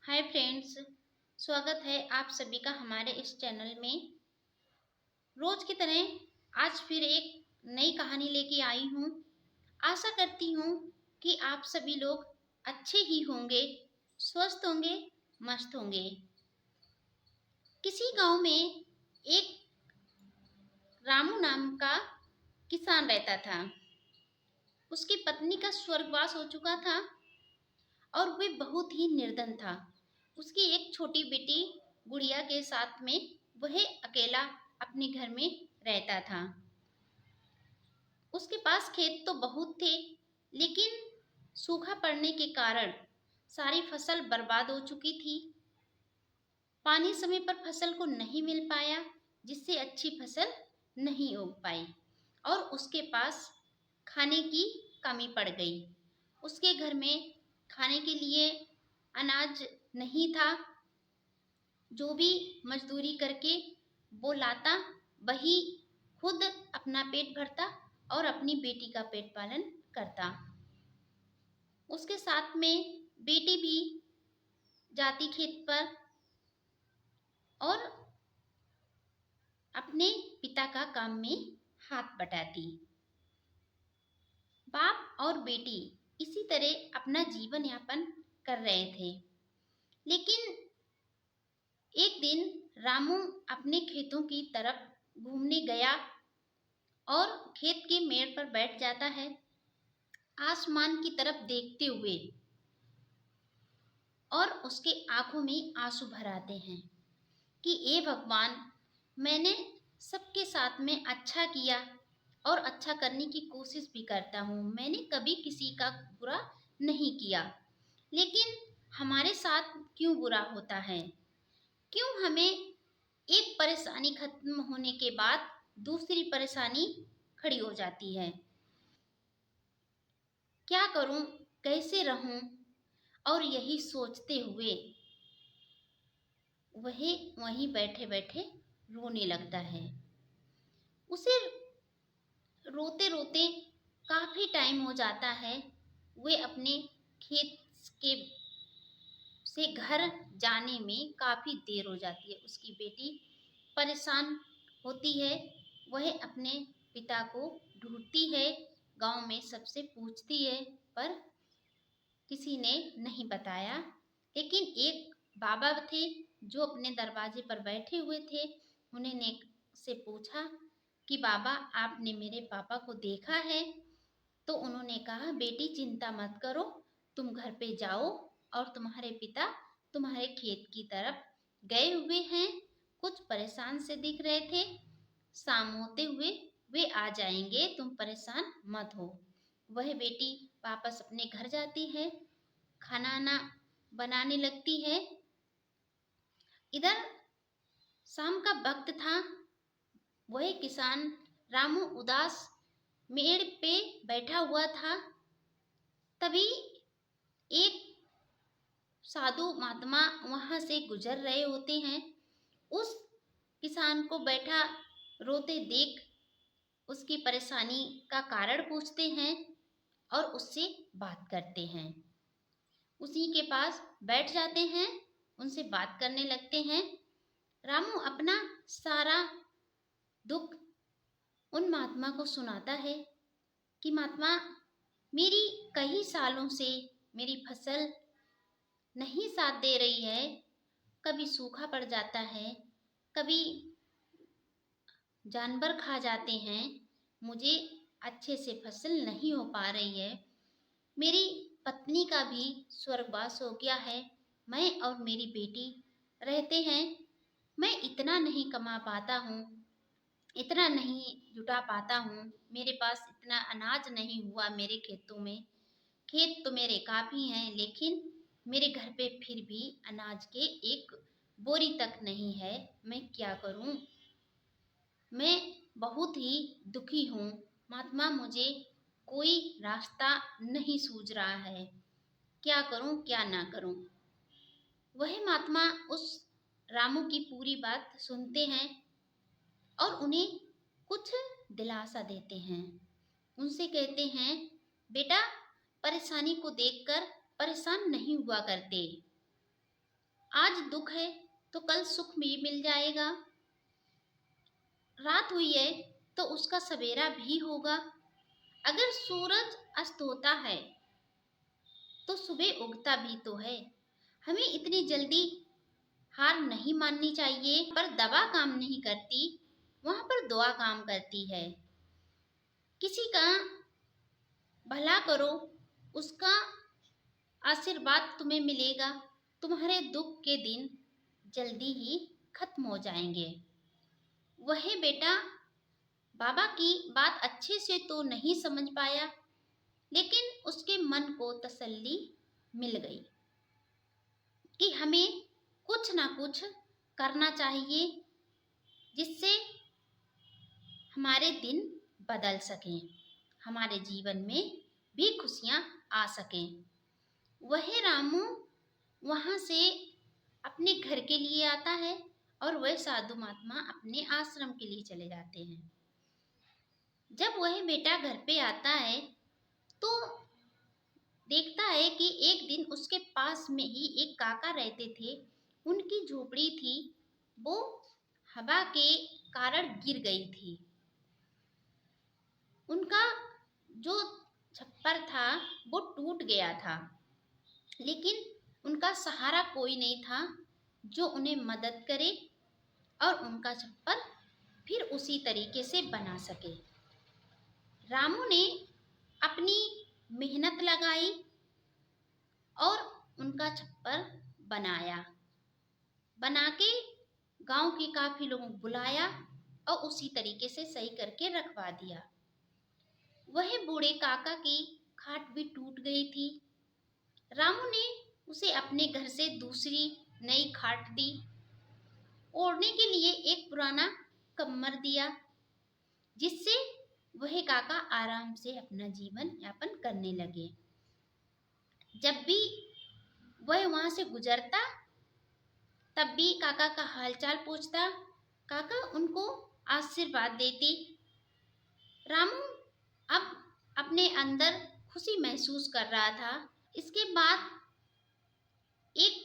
Hi friends, स्वागत है आप सभी का हमारे इस चैनल में। रोज की तरह आज फिर एक नई कहानी लेके आई हूँ। आशा करती हूँ कि आप सभी लोग अच्छे ही होंगे, स्वस्थ होंगे, मस्त होंगे। किसी गांव में एक रामू नाम का किसान रहता था। उसकी पत्नी का स्वर्गवास हो चुका था और वह बहुत ही निर्धन था। उसकी एक छोटी बेटी गुड़िया के साथ में वह अकेला अपने घर में रहता था। उसके पास खेत तो बहुत थे, लेकिन सूखा पड़ने के कारण सारी फसल बर्बाद हो चुकी थी। पानी समय पर फसल को नहीं मिल पाया, जिससे अच्छी फसल नहीं उग पाई और उसके पास खाने की कमी पड़ गई। उसके घर में खाने के लिए अनाज नहीं था। जो भी मजदूरी करके वो लाता, वही खुद अपना पेट भरता और अपनी बेटी का पेट पालन करता। उसके साथ में बेटी भी जाती खेत पर और अपने पिता का काम में हाथ बटाती। बाप और बेटी इसी तरह अपना जीवन यापन कर रहे थे। लेकिन एक दिन रामू अपने खेतों की तरफ घूमने गया और खेत के मेड़ पर बैठ जाता है, आसमान की तरफ देखते हुए, और उसके आंखों में आंसू भर आते हैं कि ए भगवान, मैंने सबके साथ में अच्छा किया और अच्छा करने की कोशिश भी करता हूँ। मैंने कभी किसी का बुरा नहीं किया, लेकिन हमारे साथ क्यों बुरा होता है? क्यों हमें एक परेशानी खत्म होने के बाद दूसरी परेशानी खड़ी हो जाती है? क्या करूं, कैसे रहूं? और यही सोचते हुए वह वहीं बैठे बैठे रोने लगता है। उसे रोते रोते काफी टाइम हो जाता है। वे अपने खेत के से घर जाने में काफी देर हो जाती है। उसकी बेटी परेशान होती है। वह अपने पिता को ढूंढती है, गांव में सबसे पूछती है, पर किसी ने नहीं बताया। लेकिन एक बाबा थे जो अपने दरवाजे पर बैठे हुए थे। उन्होंने से पूछा कि बाबा, आपने मेरे पापा को देखा है? तो उन्होंने कहा, बेटी चिंता मत करो, तुम घर पे जाओ और तुम्हारे पिता तुम्हारे खेत की तरफ गए हुए हैं। कुछ परेशान से दिख रहे थे, शाम होते हुए वे आ जाएंगे, तुम परेशान मत हो। वह बेटी वापस अपने घर जाती है, खाना बनाने लगती है। इधर शाम का वक्त था। वह किसान रामू उदास मेड़ पे बैठा हुआ था। तभी एक साधु महात्मा वहां से गुजर रहे होते हैं। उस किसान को बैठा रोते देख उसकी परेशानी का कारण पूछते हैं और उससे बात करते हैं। उसी के पास बैठ जाते हैं, उनसे बात करने लगते हैं। रामू अपना सारा दुख उन महात्मा को सुनाता है कि महात्मा, मेरी कई सालों से मेरी फसल नहीं साथ दे रही है। कभी सूखा पड़ जाता है, कभी जानवर खा जाते हैं, मुझे अच्छे से फसल नहीं हो पा रही है। मेरी पत्नी का भी स्वर्गवास हो गया है। मैं और मेरी बेटी रहते हैं। मैं इतना नहीं कमा पाता हूँ, इतना नहीं जुटा पाता हूँ। मेरे पास इतना अनाज नहीं हुआ मेरे खेतों में। खेत तो मेरे काफ़ी हैं, लेकिन मेरे घर पे फिर भी अनाज के एक बोरी तक नहीं है। मैं क्या करूं? मैं बहुत ही दुखी हूँ महात्मा, मुझे कोई रास्ता नहीं सूझ रहा है। क्या करूं, क्या ना करूं? वह महात्मा उस रामू की पूरी बात सुनते हैं और उन्हें कुछ दिलासा देते हैं। उनसे कहते हैं, बेटा, परेशानी को देखकर परेशान नहीं हुआ करते। आज दुख है तो कल सुख भी मिल जाएगा। रात हुई है तो उसका सवेरा भी होगा। अगर सूरज अस्त होता है तो सुबह उगता भी तो है। हमें इतनी जल्दी हार नहीं माननी चाहिए। पर दवा काम नहीं करती, वहां पर दुआ काम करती है। किसी का भला करो, उसका आशीर्वाद तुम्हें मिलेगा। तुम्हारे दुख के दिन जल्दी ही खत्म हो जाएंगे। वह बेटा बाबा की बात अच्छे से तो नहीं समझ पाया, लेकिन उसके मन को तसल्ली मिल गई कि हमें कुछ ना कुछ करना चाहिए जिससे हमारे दिन बदल सकें, हमारे जीवन में भी खुशियां आ सकें। वह रामू वहां से अपने घर के लिए आता है और वह साधु महात्मा अपने आश्रम के लिए चले जाते हैं। जब वह बेटा घर पे आता है तो देखता है कि एक दिन उसके पास में ही एक काका रहते थे। उनकी झोपड़ी थी, वो हवा के कारण गिर गई थी। उनका जो छप्पर था वो टूट गया था, लेकिन उनका सहारा कोई नहीं था जो उन्हें मदद करे और उनका छप्पर फिर उसी तरीके से बना सके। रामू ने अपनी मेहनत लगाई और उनका छप्पर बनाया। बना के गांव के काफी लोगों को बुलाया और उसी तरीके से सही करके रखवा दिया। वह बूढ़े काका की खाट भी टूट गई थी। रामू ने उसे अपने घर से दूसरी नई खाट दी। ओढ़ने के लिए एक पुराना कम्बल दिया, जिससे वह काका आराम से अपना जीवन यापन करने लगे। जब भी वह वहां से गुजरता तब भी काका का हालचाल पूछता, काका उनको आशीर्वाद देती। रामू अब अपने अंदर खुशी महसूस कर रहा था। इसके बाद एक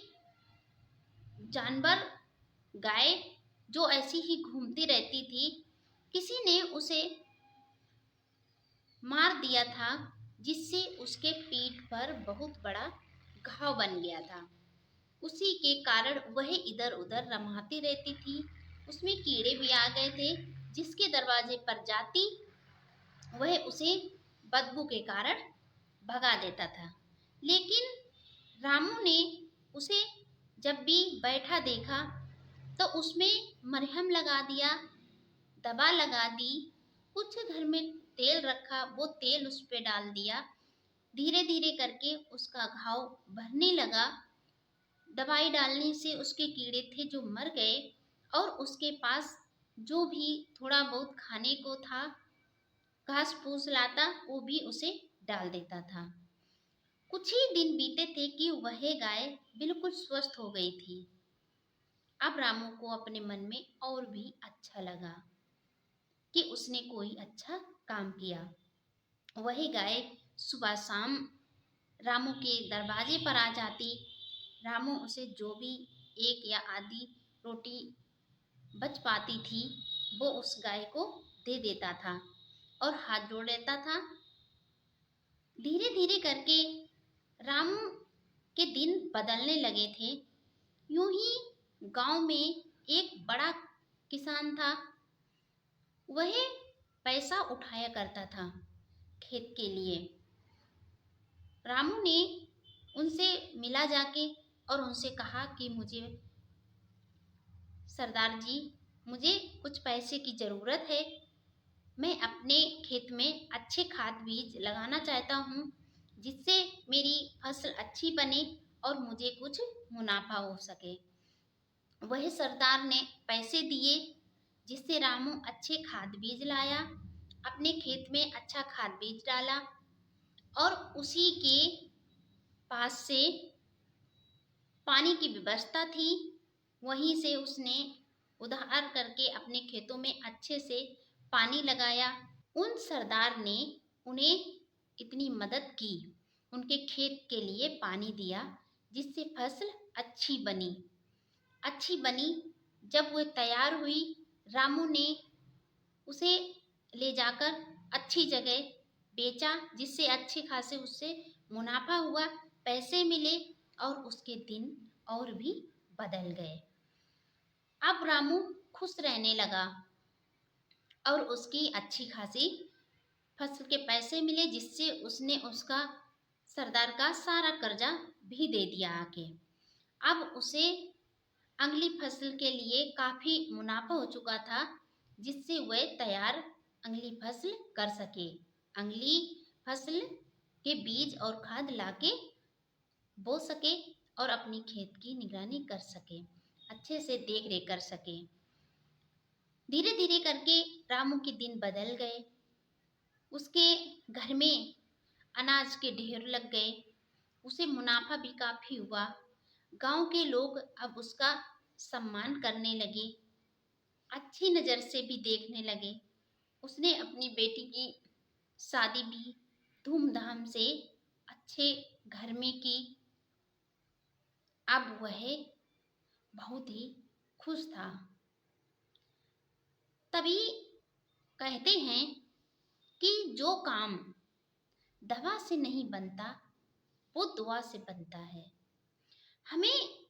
जानवर गाय जो ऐसी ही घूमती रहती थी, किसी ने उसे मार दिया था, जिससे उसके पीठ पर बहुत बड़ा घाव बन गया था। उसी के कारण वह इधर उधर रमाती रहती थी। उसमें कीड़े भी आ गए थे, जिसके दरवाजे पर जाती वह उसे बदबू के कारण भगा देता था। लेकिन रामू ने उसे जब भी बैठा देखा तो उसमें मरहम लगा दिया, दवा लगा दी, कुछ घर में तेल रखा, वो तेल उस पे डाल दिया। धीरे धीरे करके उसका घाव भरने लगा। दवाई डालने से उसके कीड़े थे जो मर गए और उसके पास जो भी थोड़ा बहुत खाने को था, घास फूस लाता, वो भी उसे डाल देता था। कुछ ही दिन बीते थे कि वह गाय बिल्कुल स्वस्थ हो गई थी। अब रामू को अपने मन में और भी अच्छा लगा कि उसने कोई अच्छा काम किया। वही गाय सुबह शाम रामू के दरवाजे पर आ जाती। रामू उसे जो भी एक या आधी रोटी बच पाती थी वो उस गाय को दे देता था और हाथ जोड़ लेता था। धीरे धीरे करके रामू के दिन बदलने लगे थे। यूं ही गांव में एक बड़ा किसान था। वह पैसा उठाया करता था खेत के लिए। रामू ने उनसे मिला जाके और उनसे कहा कि मुझे सरदार जी, मुझे कुछ पैसे की ज़रूरत है। मैं अपने खेत में अच्छे खाद बीज लगाना चाहता हूँ, जिससे मेरी फसल अच्छी बने और मुझे कुछ मुनाफा हो सके। वह सरदार ने पैसे दिए, जिससे रामू अच्छे खाद बीज लाया, अपने खेत में अच्छा खाद बीज डाला और उसी के पास से पानी की व्यवस्था थी। वहीं से उसने उधार करके अपने खेतों में अच्छे से पानी लगाया। उन सरदार ने उन्हें इतनी मदद की, उनके खेत के लिए पानी दिया, जिससे फसल अच्छी बनी। अच्छी बनी। जब वह तैयार हुई, रामू ने उसे ले जाकर अच्छी जगह बेचा, जिससे अच्छे खासे उससे मुनाफा हुआ, पैसे मिले और उसके दिन और भी बदल गए। अब रामू खुश रहने लगा और उसकी अच्छी खासी फसल के पैसे मिले, जिससे उसने उसका सरदार का सारा कर्जा भी दे दिया आके। अब उसे अगली फसल के लिए काफी मुनाफा हो चुका था, जिससे वह तैयार अगली फसल कर सके। अगली फसल के बीज और खाद लाके बो सके और अपनी खेत की निगरानी कर सके, अच्छे से देख रेख कर सके। धीरे धीरे करके रामू के दिन बदल गए। उसके घर में अनाज के ढेर लग गए, उसे मुनाफा भी काफी हुआ। गांव के लोग अब उसका सम्मान करने लगे, अच्छी नज़र से भी देखने लगे। उसने अपनी बेटी की शादी भी धूमधाम से अच्छे घर में की। अब वह बहुत ही खुश था। तभी कहते हैं कि जो काम दवा से नहीं बनता वो दुआ से बनता है। हमें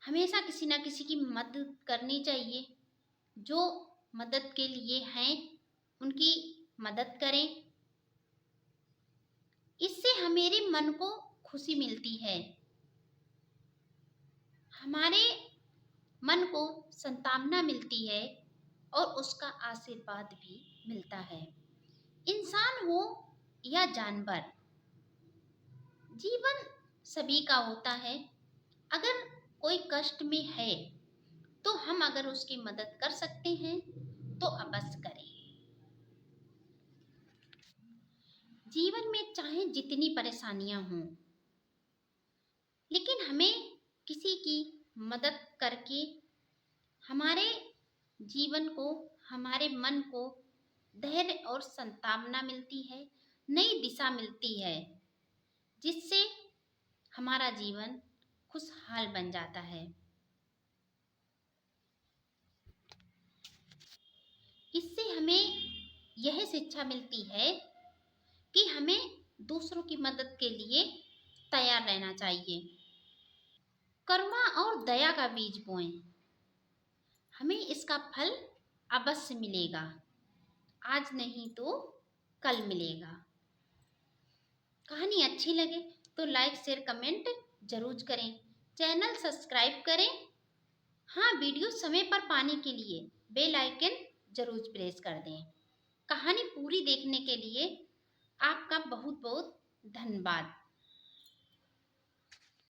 हमेशा किसी ना किसी की मदद करनी चाहिए। जो मदद के लिए हैं उनकी मदद करें, इससे हमारे मन को खुशी मिलती है, हमारे मन को सांत्वना मिलती है और उसका आशीर्वाद भी मिलता है। इंसान हो या जानवर, जीवन सभी का होता है। अगर कोई कष्ट में है तो हम अगर उसकी मदद कर सकते हैं तो अवश्य करें। जीवन में चाहे जितनी परेशानियां हों, लेकिन हमें किसी की मदद करके हमारे जीवन को, हमारे मन को धैर्य और सांत्वना मिलती है, नई दिशा मिलती है, जिससे हमारा जीवन खुशहाल बन जाता है। इससे हमें यह शिक्षा मिलती है कि हमें दूसरों की मदद के लिए तैयार रहना चाहिए। करुणा और दया का बीज बोएं, हमें इसका फल अवश्य मिलेगा। आज नहीं तो कल मिलेगा। कहानी अच्छी लगे तो लाइक शेयर कमेंट जरूर करें, चैनल सब्सक्राइब करें। हाँ, वीडियो समय पर पाने के लिए बेल आइकन जरूर प्रेस कर दें। कहानी पूरी देखने के लिए आपका बहुत बहुत धन्यवाद।